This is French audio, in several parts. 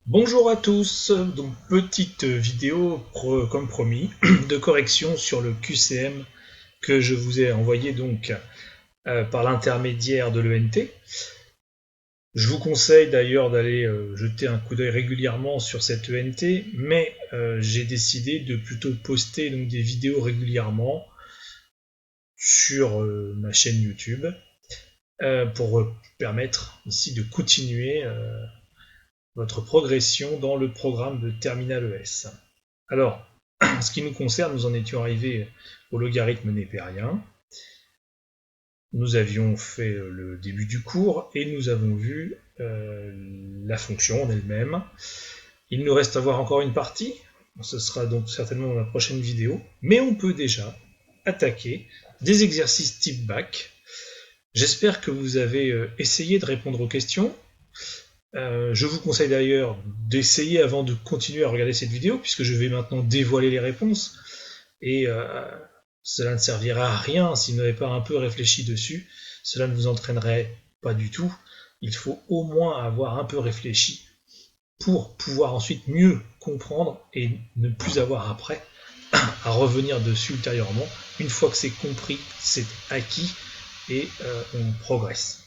Bonjour à tous, donc petite vidéo comme promis de correction sur le QCM que je vous ai envoyé donc par l'intermédiaire de l'ENT. Je vous conseille d'ailleurs d'aller jeter un coup d'œil régulièrement sur cette ENT, mais j'ai décidé de plutôt poster donc des vidéos régulièrement sur ma chaîne YouTube pour permettre ici de continuer votre progression dans le programme de Terminal ES. Alors, en ce qui nous concerne, nous en étions arrivés au logarithme népérien. Nous avions fait le début du cours et nous avons vu la fonction en elle-même. Il nous reste à voir encore une partie, ce sera donc certainement dans la prochaine vidéo, mais on peut déjà attaquer des exercices type bac. J'espère que vous avez essayé de répondre aux questions. Je vous conseille d'ailleurs d'essayer avant de continuer à regarder cette vidéo, puisque je vais maintenant dévoiler les réponses. Et cela ne servira à rien si vous n'avez pas un peu réfléchi dessus. Cela ne vous entraînerait pas du tout. Il faut au moins avoir un peu réfléchi pour pouvoir ensuite mieux comprendre et ne plus avoir après à revenir dessus ultérieurement. Une fois que c'est compris, c'est acquis et on progresse.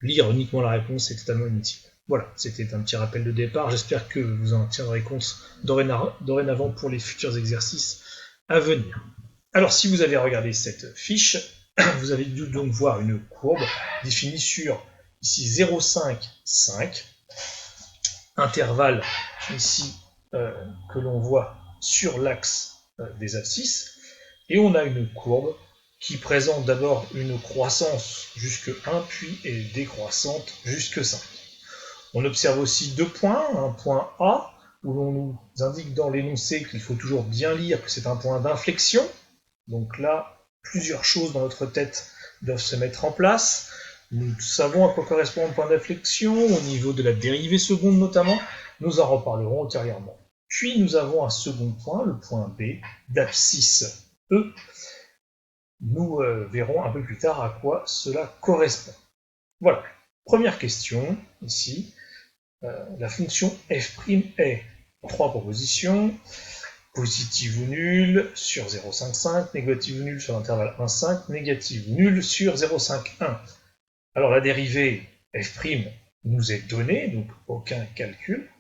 Lire uniquement la réponse est totalement inutile. Voilà, c'était un petit rappel de départ. J'espère que vous en tiendrez compte dorénavant pour les futurs exercices à venir. Alors, si vous avez regardé cette fiche, vous avez dû donc voir une courbe définie sur ici 0,5, 5, intervalle ici que l'on voit sur l'axe des abscisses, et on a une courbe qui présente d'abord une croissance jusque 1, puis est décroissante jusque 5. On observe aussi deux points, un point A, où l'on nous indique dans l'énoncé qu'il faut toujours bien lire que c'est un point d'inflexion. Donc là, plusieurs choses dans notre tête doivent se mettre en place. Nous savons à quoi correspond un point d'inflexion, au niveau de la dérivée seconde notamment. Nous en reparlerons ultérieurement. Puis nous avons un second point, le point B, d'abscisse E. Nous verrons un peu plus tard à quoi cela correspond. Voilà. Première question, ici. La fonction f' est trois propositions, positive ou nulle sur 0,55, négative ou nulle sur l'intervalle 1,5, négative ou nulle sur 0,51. Alors la dérivée f' nous est donnée, donc aucun calcul.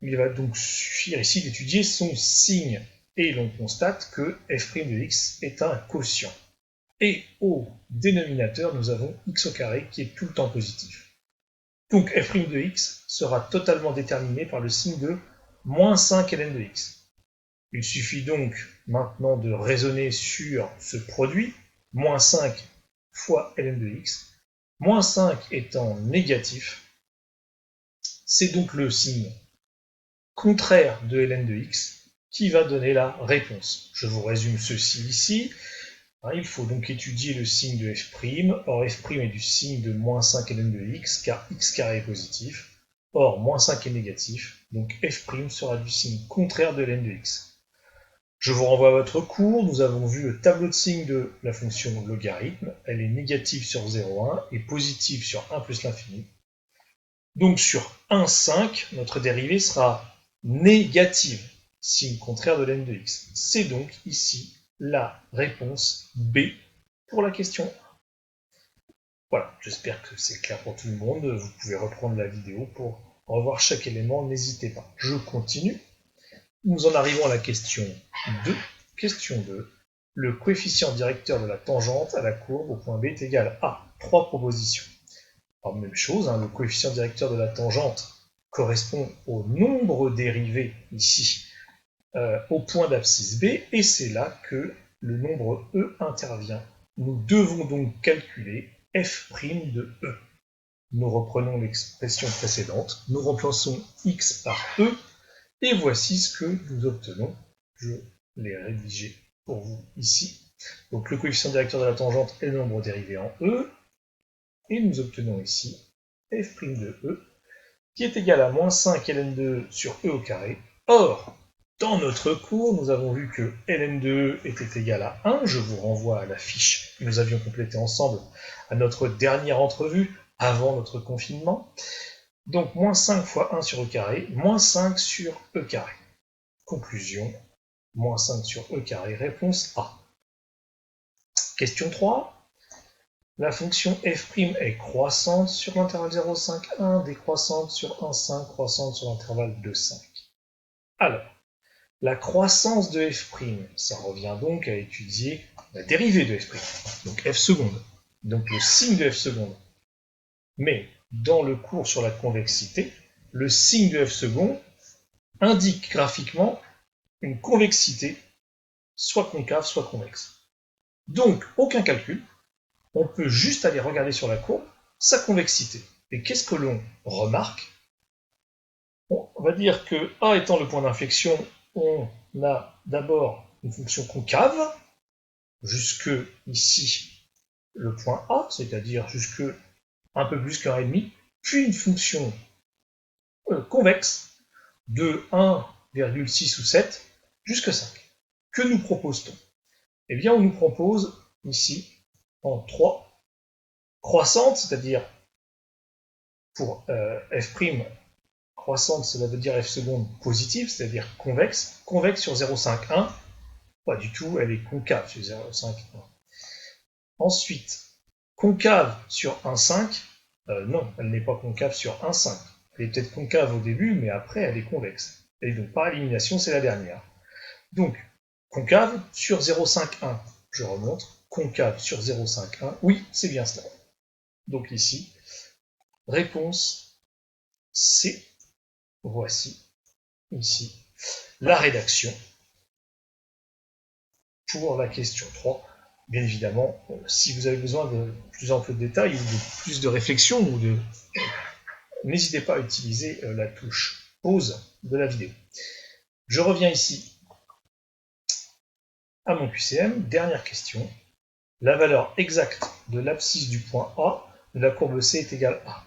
Il va donc suffire ici d'étudier son signe, et l'on constate que f' de x est un quotient. Et au dénominateur, nous avons x au carré qui est tout le temps positif. Donc f' de x sera totalement déterminé par le signe de moins 5 ln de x. Il suffit donc maintenant de raisonner sur ce produit, moins 5 fois ln de x, moins 5 étant négatif, c'est donc le signe contraire de ln de x qui va donner la réponse. Je vous résume ceci ici. Il faut donc étudier le signe de f'. Or, f' est du signe de moins 5 ln de x, car x carré est positif. Or, moins 5 est négatif, donc f' sera du signe contraire de ln de x. Je vous renvoie à votre cours. Nous avons vu le tableau de signes de la fonction logarithme. Elle est négative sur 0,1 et positive sur 1 plus l'infini. Donc sur 1,5, notre dérivée sera négative, signe contraire de ln de x. C'est donc ici la réponse B pour la question 1. Voilà, j'espère que c'est clair pour tout le monde. Vous pouvez reprendre la vidéo pour revoir chaque élément, n'hésitez pas. Je continue. Nous en arrivons à la question 2. Question 2. Le coefficient directeur de la tangente à la courbe au point B est égal à 3 propositions. Alors, même chose, le coefficient directeur de la tangente correspond au nombre dérivé ici au point d'abscisse B, et c'est là que le nombre E intervient. Nous devons donc calculer f' de E. Nous reprenons l'expression précédente, nous remplaçons x par E, et voici ce que nous obtenons. Je l'ai rédigé pour vous ici. Donc le coefficient directeur de la tangente est le nombre dérivé en E, et nous obtenons ici f' de E, qui est égal à moins 5 ln de E sur E au carré. Or, dans notre cours, nous avons vu que ln de E était égal à 1. Je vous renvoie à la fiche que nous avions complétée ensemble à notre dernière entrevue, avant notre confinement. Donc, moins 5 fois 1 sur e carré, moins 5 sur e carré. Conclusion, moins 5 sur e carré, réponse A. Question 3. La fonction f' est croissante sur l'intervalle 0,5, 1, décroissante sur 1, 5, croissante sur l'intervalle 2, 5. Alors, la croissance de f', ça revient donc à étudier la dérivée de f', donc f seconde, donc le signe de f seconde. Mais dans le cours sur la convexité, le signe de f seconde indique graphiquement une convexité, soit concave, soit convexe. Donc, aucun calcul, on peut juste aller regarder sur la courbe sa convexité. Et qu'est-ce que l'on remarque? On va dire que A étant le point d'inflexion, on a d'abord une fonction concave, jusque ici le point A, c'est-à-dire jusque un peu plus qu'un et demi, puis une fonction convexe de 1,6 ou 7 jusqu'à 5. Que nous propose-t-on? Eh bien, on nous propose ici, en 3, croissante, c'est-à-dire pour f', croissante, cela veut dire f seconde positive, c'est-à-dire convexe. Convexe sur 0,5, 1, pas du tout, elle est concave sur 0,5, 1. Ensuite, concave sur 1,5, non, elle n'est pas concave sur 1,5. Elle est peut-être concave au début, mais après, elle est convexe. Et donc, par élimination, c'est la dernière. Donc, concave sur 0,51. Je remonte. Concave sur 0,51. Oui, c'est bien cela. Donc ici, réponse C. Voici, ici, la rédaction pour la question 3. Bien évidemment, si vous avez besoin de plus en plus de détails ou de plus de réflexion, n'hésitez pas à utiliser la touche pause de la vidéo. Je reviens ici à mon QCM. Dernière question. La valeur exacte de l'abscisse du point A de la courbe C est égale à.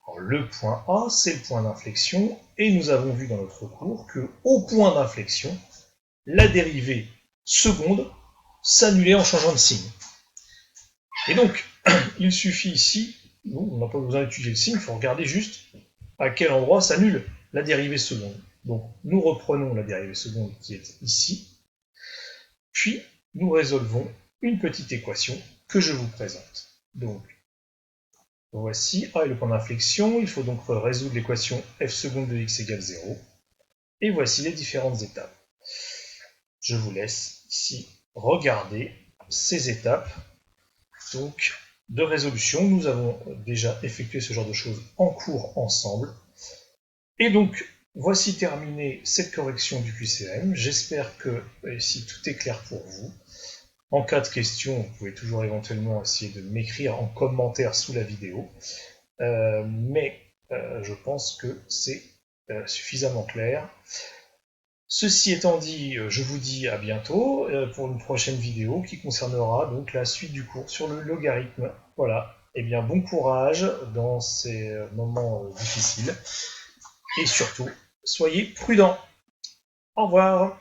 Alors, le point A, c'est le point d'inflexion, et nous avons vu dans notre cours qu'au point d'inflexion, la dérivée seconde s'annulait en changeant de signe. Et donc, il suffit ici, on n'a pas besoin d'étudier le signe, il faut regarder juste à quel endroit s'annule la dérivée seconde. Donc, nous reprenons la dérivée seconde qui est ici, puis nous résolvons une petite équation que je vous présente. Donc, voici A est le point d'inflexion, il faut donc résoudre l'équation f seconde de x égale 0, et voici les différentes étapes. Je vous laisse ici regarder ces étapes donc, de résolution. Nous avons déjà effectué ce genre de choses en cours ensemble. Et donc, voici terminée cette correction du QCM. J'espère que ici tout est clair pour vous. En cas de question, vous pouvez toujours éventuellement essayer de m'écrire en commentaire sous la vidéo. Mais je pense que c'est suffisamment clair. Ceci étant dit, je vous dis à bientôt pour une prochaine vidéo qui concernera donc la suite du cours sur le logarithme. Voilà, et bien bon courage dans ces moments difficiles et surtout, soyez prudents. Au revoir.